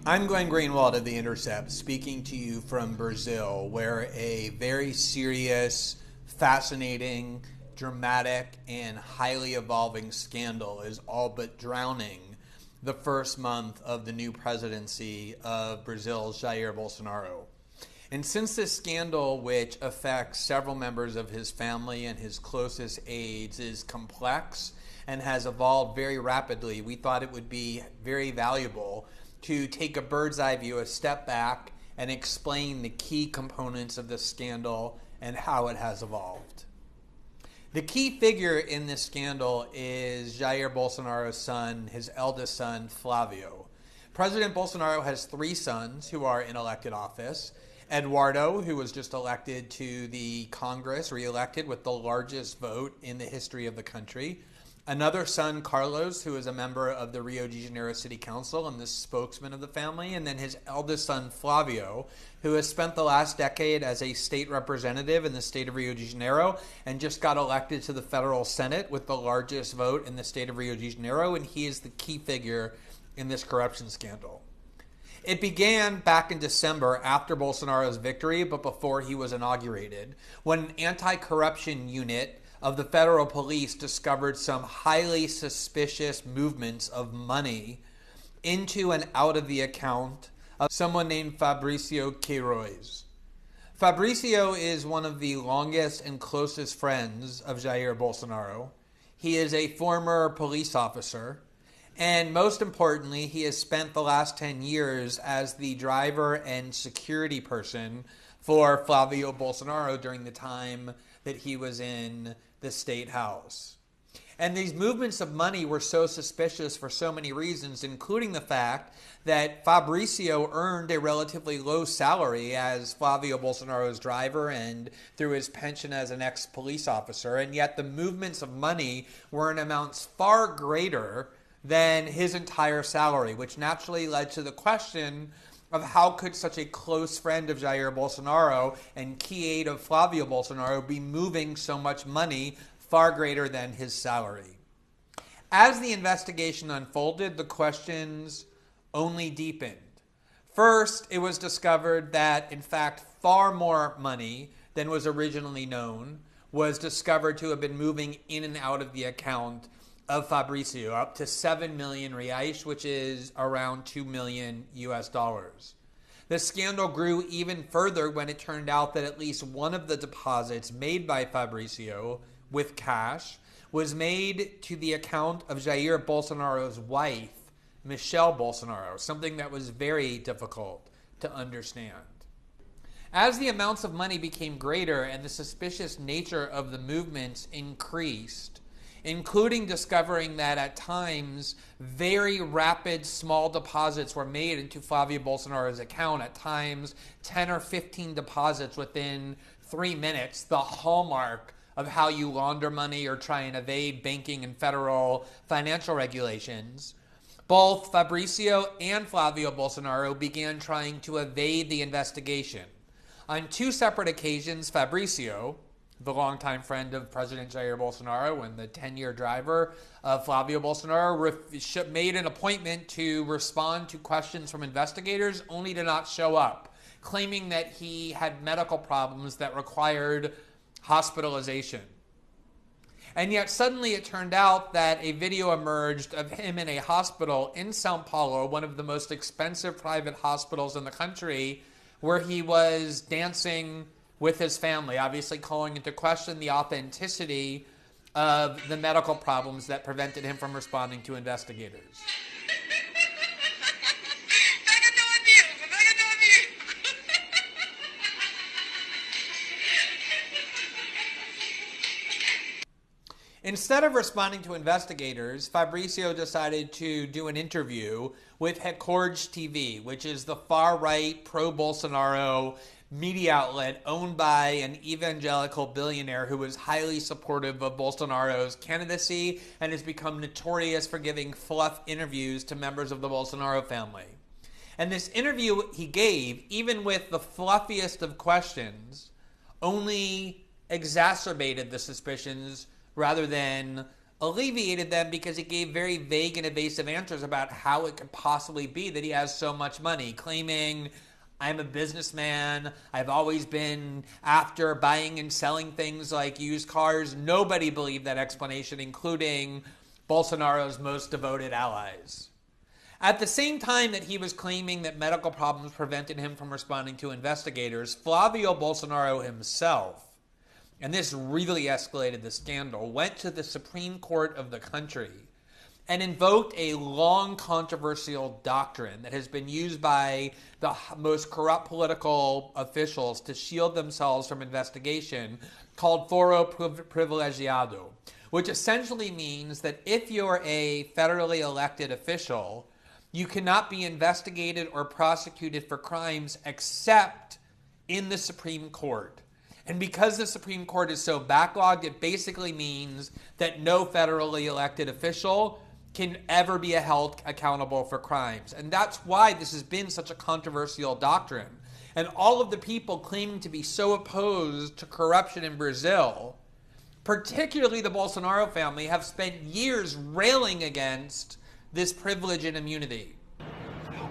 I'm Glenn Greenwald of The Intercept, speaking to you from Brazil, where a very serious, fascinating, dramatic, and highly evolving scandal is all but drowning the first month of the new presidency of Brazil's Jair Bolsonaro. And since this scandal, which affects several members of his family and his closest aides, is complex and has evolved very rapidly, we thought it would be very valuable to take a bird's eye view, a step back, and explain the key components of this scandal and how it has evolved. The key figure in this scandal is Jair Bolsonaro's son, his eldest son, Flavio. President Bolsonaro has three sons who are in elected office. Eduardo, who was just elected to the Congress, re-elected with the largest vote in the history of the country. Another son, Carlos, who is a member of the Rio de Janeiro City Council and the spokesman of the family. And then his eldest son, Flavio, who has spent the last decade as a state representative in the state of Rio de Janeiro and just got elected to the federal Senate with the largest vote in the state of Rio de Janeiro. And he is the key figure in this corruption scandal. It began back in December after Bolsonaro's victory, but before he was inaugurated, when an anti-corruption unit of the federal police discovered some highly suspicious movements of money into and out of the account of someone named Fabricio Queiroz. Fabricio is one of the longest and closest friends of Jair Bolsonaro. He is a former police officer, and most importantly, he has spent the last 10 years as the driver and security person for Flavio Bolsonaro during the time that he was in the state house. And these movements of money were so suspicious for so many reasons, including the fact that Fabricio earned a relatively low salary as Flavio Bolsonaro's driver and through his pension as an ex-police officer, and yet the movements of money were in amounts far greater than his entire salary, which naturally led to the question of how could such a close friend of Jair Bolsonaro and key aide of Flavio Bolsonaro be moving so much money far greater than his salary. As the investigation unfolded, the questions only deepened. First, it was discovered that, in fact, far more money than was originally known was discovered to have been moving in and out of the account of Fabricio, up to 7 million reais, which is around $2 million US. The scandal grew even further when it turned out that at least one of the deposits made by Fabricio with cash was made to the account of Jair Bolsonaro's wife, Michelle Bolsonaro, something that was very difficult to understand. As the amounts of money became greater and the suspicious nature of the movements increased, including discovering that at times very rapid small deposits were made into Flavio Bolsonaro's account, at times 10 or 15 deposits within 3 minutes, the hallmark of how you launder money or try and evade banking and federal financial regulations. Both Fabricio and Flavio Bolsonaro began trying to evade the investigation. On 2 separate occasions, Fabricio, the longtime friend of President Jair Bolsonaro and the 10-year driver of Flavio Bolsonaro, made an appointment to respond to questions from investigators, only to not show up, claiming that he had medical problems that required hospitalization. And yet suddenly it turned out that a video emerged of him in a hospital in São Paulo, one of the most expensive private hospitals in the country, where he was dancing with his family, obviously calling into question the authenticity of the medical problems that prevented him from responding to investigators. Instead of responding to investigators, Fabricio decided to do an interview with Record TV, which is the far-right, pro-Bolsonaro media outlet owned by an evangelical billionaire who is highly supportive of Bolsonaro's candidacy and has become notorious for giving fluff interviews to members of the Bolsonaro family. And this interview he gave, even with the fluffiest of questions, only exacerbated the suspicions rather than alleviated them because he gave very vague and evasive answers about how it could possibly be that he has so much money, claiming, I'm a businessman, I've always been after buying and selling things like used cars. Nobody believed that explanation, including Bolsonaro's most devoted allies. At the same time that he was claiming that medical problems prevented him from responding to investigators, Flavio Bolsonaro himself, and this really escalated the scandal, went to the Supreme Court of the country and invoked a long controversial doctrine that has been used by the most corrupt political officials to shield themselves from investigation, called foro privilegiado, which essentially means that if you're a federally elected official, you cannot be investigated or prosecuted for crimes except in the Supreme Court. And because the Supreme Court is so backlogged, it basically means that no federally elected official can ever be held accountable for crimes. And that's why this has been such a controversial doctrine. And all of the people claiming to be so opposed to corruption in Brazil, particularly the Bolsonaro family, have spent years railing against this privilege and immunity.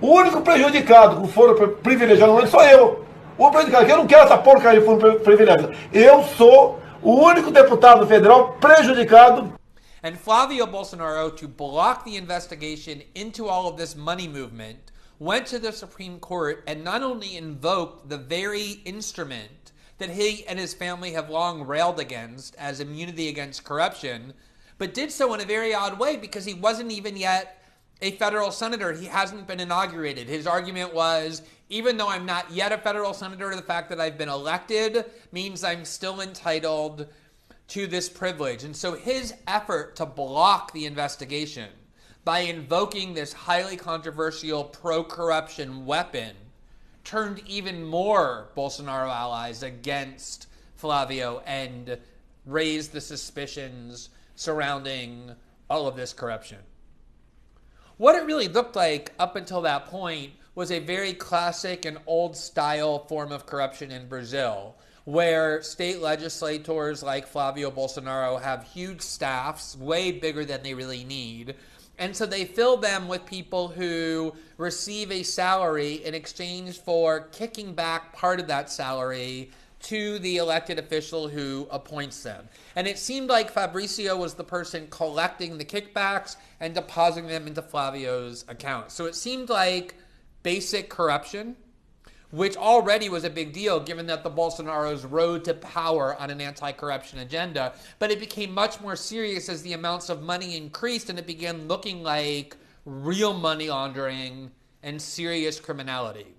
O único prejudicado com foro privilegiado não sou eu. O prejudicado, eu não quero essa porcaria de foro privilegiado. Eu sou o único deputado federal prejudicado. And Flavio Bolsonaro, to block the investigation into all of this money movement, went to the Supreme Court and not only invoked the very instrument that he and his family have long railed against as immunity against corruption, but did so in a very odd way because he wasn't even yet a federal senator. He hasn't been inaugurated. His argument was, even though I'm not yet a federal senator, the fact that I've been elected means I'm still entitled to this privilege. And so his effort to block the investigation by invoking this highly controversial pro-corruption weapon turned even more Bolsonaro allies against Flavio and raised the suspicions surrounding all of this corruption. What it really looked like up until that point was a very classic and old-style form of corruption in Brazil, where state legislators like Flavio Bolsonaro have huge staffs, way bigger than they really need, and so they fill them with people who receive a salary in exchange for kicking back part of that salary to the elected official who appoints them. And it seemed like Fabricio was the person collecting the kickbacks and depositing them into Flavio's account. So it seemed like basic corruption, which already was a big deal given that the Bolsonaros rode to power on an anti-corruption agenda. But it became much more serious as the amounts of money increased and it began looking like real money laundering and serious criminality.